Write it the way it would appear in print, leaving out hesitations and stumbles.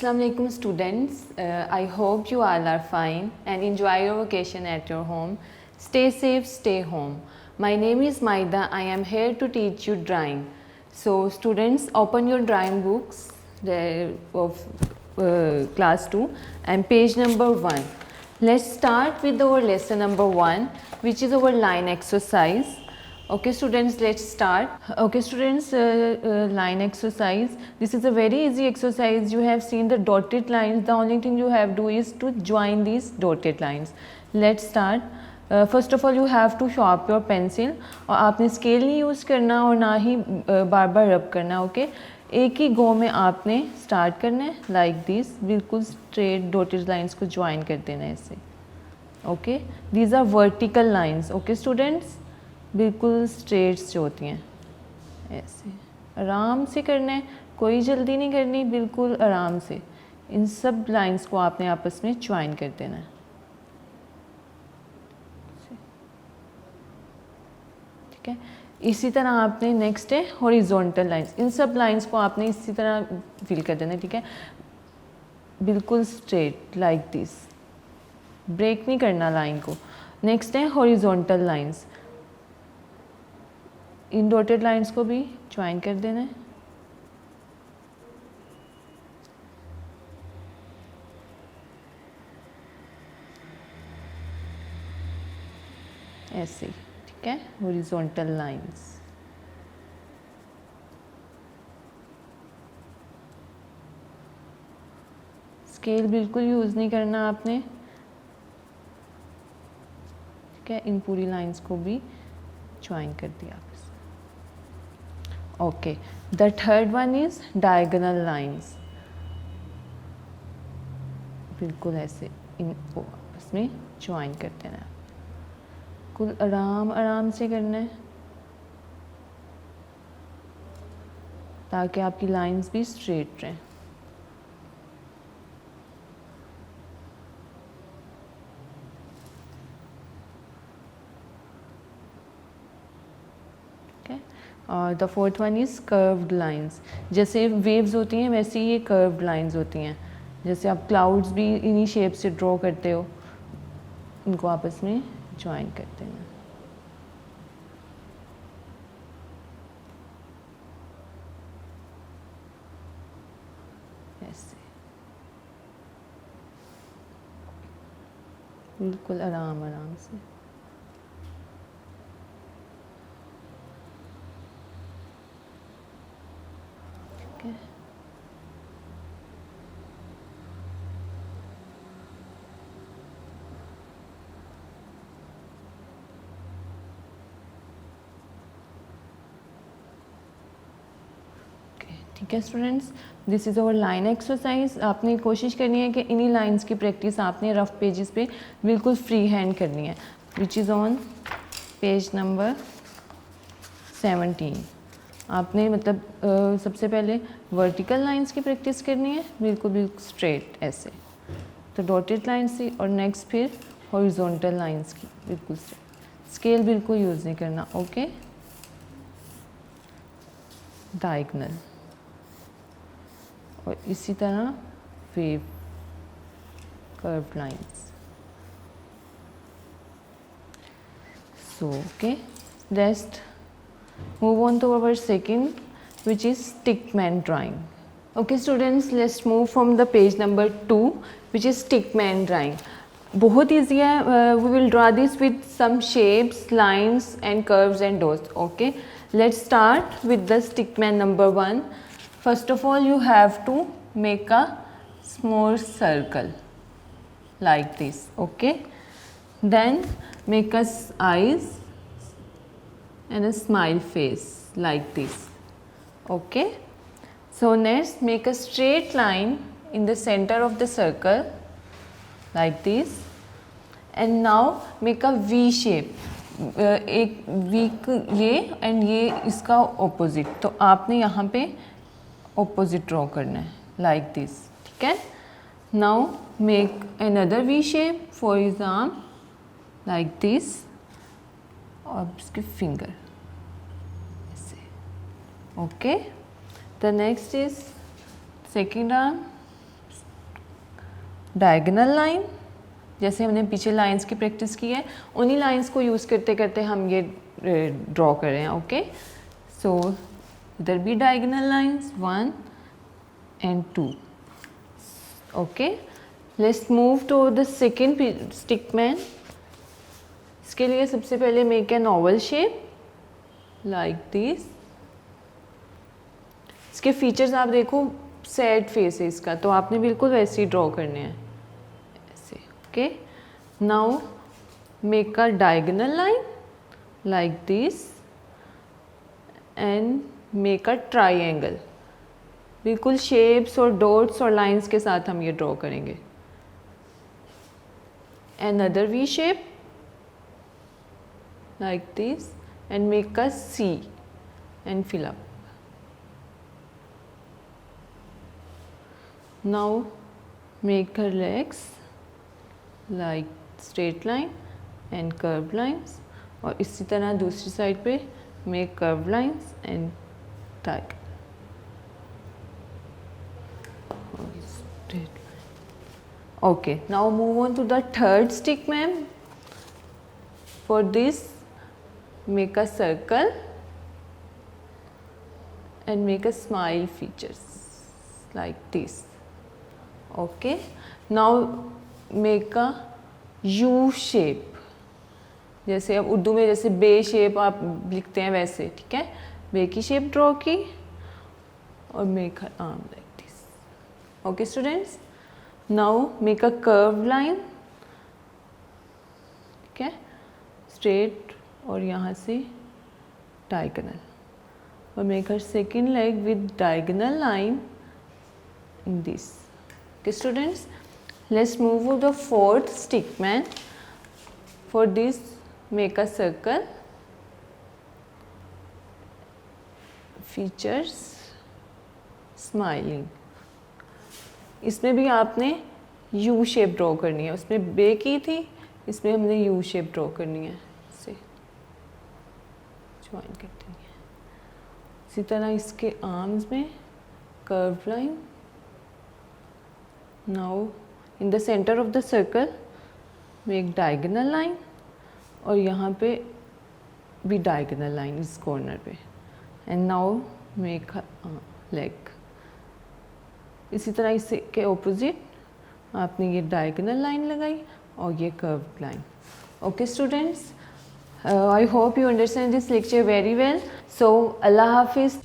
Assalamualaikum students. I hope you all are fine and enjoy your vacation at your home. Stay safe, stay home. My name is Maida. I am here to teach you drawing. So students, open your drawing books of class 2 and page number 1. Let's start with our lesson number 1, which is our line exercise. Okay students, let's start. Okay students, line exercise. This is a very easy exercise. You have seen the dotted lines. The only thing you have to do is to join these dotted lines. Let's start. First of all you have to sharp your pencil. और आपने scale नहीं use करना और ना ही बार बार रब करना. Okay एक ही गो में आपने स्टार्ट करना है लाइक दिस. बिल्कुल स्ट्रेट डॉटेड लाइंस को ज्वाइन कर देना है इससे. Okay these are vertical lines. Okay students, बिल्कुल स्ट्रेट्स जो होती हैं ऐसे आराम से करना है, कोई जल्दी नहीं करनी, बिल्कुल आराम से इन सब लाइंस को आपने आपस में ज्वाइन कर देना है. ठीक है, इसी तरह आपने नेक्स्ट है हॉरिजॉन्टल लाइंस. इन सब लाइंस को आपने इसी तरह फिल कर देना है. ठीक है, बिल्कुल स्ट्रेट लाइक दिस, ब्रेक नहीं करना लाइन को. नेक्स्ट है हॉरिजॉन्टल लाइंस. इन डॉटेड लाइंस को भी ज्वाइन कर देना है. ऐसे. ठीक है, हॉरिजॉन्टल लाइंस. स्केल बिल्कुल यूज़ नहीं करना आपने. ठीक है, इन पूरी लाइंस को भी ज्वाइन कर दिया. Okay, the third one is diagonal lines. बिल्कुल ऐसे इनको आपस में ज्वाइन कर देना है. कुल आराम आराम से करना है ताकि आपकी लाइंस भी स्ट्रेट रहें. और the fourth one is curved lines. जैसे वेव्स होती हैं वैसे ही ये कर्व्ड लाइंस होती हैं. जैसे आप क्लाउड्स भी इन्हीं शेप से ड्रॉ करते हो, इनको आपस में ज्वाइन करते हैं. ऐसे बिल्कुल आराम आराम से. ठीक है students, this is our line exercise. आपने कोशिश करनी है कि इन्हीं लाइंस की प्रैक्टिस आपने रफ पेजेस पे बिल्कुल फ्री हैंड करनी है, which is on page number 17. आपने मतलब सबसे पहले वर्टिकल लाइंस की प्रैक्टिस करनी है, बिल्कुल बिल्कुल स्ट्रेट ऐसे, तो डॉटेड लाइंस थी. और नेक्स्ट फिर हॉरिजॉन्टल लाइंस की बिल्कुल स्ट्रेट. स्केल बिल्कुल यूज़ नहीं करना. ओके, डायगोनल और इसी तरह wave curve lines. So okay, let's move on to our second, which is stickman drawing. Okay students, let's move from the page number 2, which is stickman drawing. बहुत easy है. We will draw this with some shapes, lines and curves and dots. Okay, let's start with the stickman number 1. First of all you have to make a small circle like this. Okay, then make us eyes and a smile face like this. Okay, so next make a straight line in the center of the circle like this, and now make a V shape. एक V ये and ये इसका opposite, तो आपने यहाँ पे opposite draw करना है like this. ठीक है, now make another V shape for his arm like this, और इसके फिंगर ऐसे. Okay, the next is second arm diagonal line, जैसे हमने पीछे लाइंस की प्रैक्टिस की है उन्हीं लाइंस को यूज़ करते करते हम ये ड्रॉ कर रहे हैं. ओके, सो इधर भी diagonal lines 1 and 2. Okay, let's move to the second stick man. इसके लिए सबसे पहले make an oval shape like this. इसके फीचर्स आप देखो, सैड फेस है इसका, तो आपने बिल्कुल वैसे ही ड्रॉ करने हैं ऐसे. Okay, now make a diagonal line like this and make a triangle. बिल्कुल शेप्स और डॉट्स और लाइंस के साथ हम ये ड्रॉ करेंगे. Another V shape like this and make a C and fill up. Now make her legs like straight line and curved lines, और इसी तरह दूसरी साइड पे make curved lines and tag. Okay, now move on to the third stick man. For this, make a circle and make a smile features like this. Okay, now make a U shape. जैसे अब उर्दू में जैसे बे shape आप लिखते हैं वैसे, ठीक है, बे की शेप ड्रॉ की और make her arm like this. Okay students, now make a curved line, ठीक है, straight और यहाँ से diagonal, और make her second leg with diagonal line in this. Okay students, let's move to the fourth stick man. For this, make a circle, features, smiling. इसमें भी आपने U shape draw करनी है, उसमें बे की थी, इसमें हमने U शेप ड्रॉ करनी है, इसे ज्वाइन कर देंगे. इसी तरह इसके आर्म्स में curve line. Now in the centre of the circle make diagonal line, और यहाँ पे भी डायगोनल लाइन इस कॉर्नर पे, एंड नाउ मेक लेग. इसी तरह इसके ऑपोजिट आपने ये डायगोनल लाइन लगाई और ये curved line. Okay students, I hope you understand this lecture very well. So Allah हाफिज़.